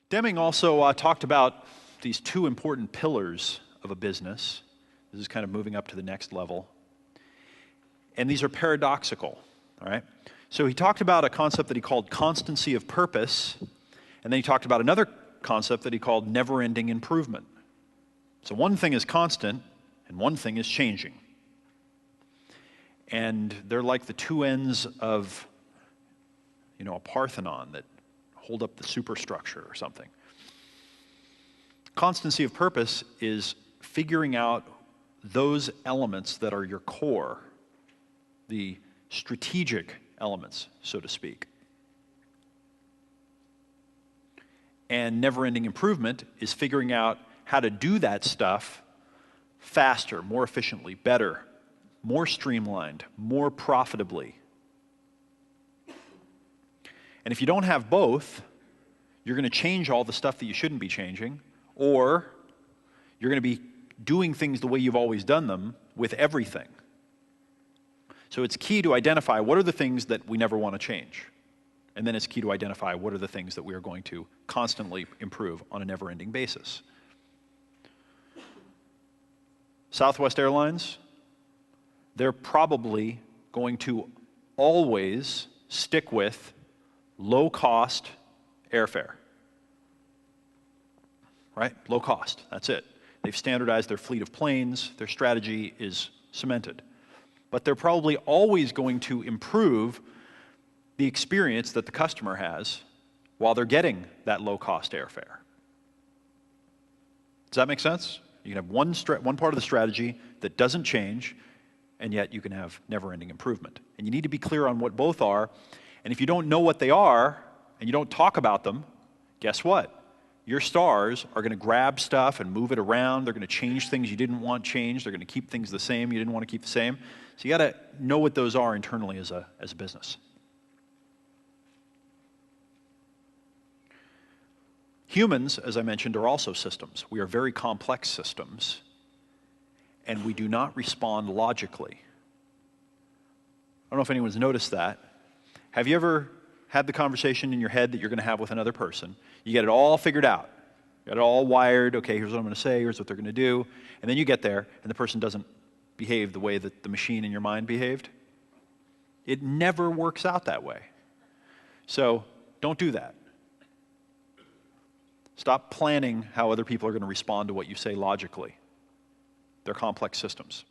Deming also talked about these two important pillars of a business. This is kind of moving up to the next level. And these are paradoxical, all right? So he talked about a concept that he called constancy of purpose, and then he talked about another concept that he called never-ending improvement. So one thing is constant, and one thing is changing. And they're like the two ends of, a Parthenon that hold up the superstructure or something. Constancy of purpose is figuring out those elements that are your core, the strategic elements, so to speak. And never-ending improvement is figuring out how to do that stuff faster, more efficiently, better, more streamlined, more profitably. And if you don't have both, you're going to change all the stuff that you shouldn't be changing, or you're going to be doing things the way you've always done them with everything. So it's key to identify what are the things that we never want to change. And then it's key to identify what are the things that we are going to constantly improve on a never-ending basis. Southwest Airlines, they're probably going to always stick with low-cost airfare. Right? Low cost, that's it. They've standardized their fleet of planes, their strategy is cemented. But they're probably always going to improve the experience that the customer has while they're getting that low-cost airfare. Does that make sense? You can have one part of the strategy that doesn't change, and yet you can have never-ending improvement. And you need to be clear on what both are. And if you don't know what they are, and you don't talk about them, guess what? Your stars are going to grab stuff and move it around. They're going to change things you didn't want changed. They're going to keep things the same you didn't want to keep the same. So you got to know what those are internally as a business. Humans, as I mentioned, are also systems. We are very complex systems, and we do not respond logically. I don't know if anyone's noticed that. Have you ever had the conversation in your head that you're going to have with another person? You get it all figured out. You got it all wired. Okay, here's what I'm going to say. Here's what they're going to do. And then you get there, and the person doesn't behave the way that the machine in your mind behaved. It never works out that way. So don't do that. Stop planning how other people are going to respond to what you say logically. They're complex systems.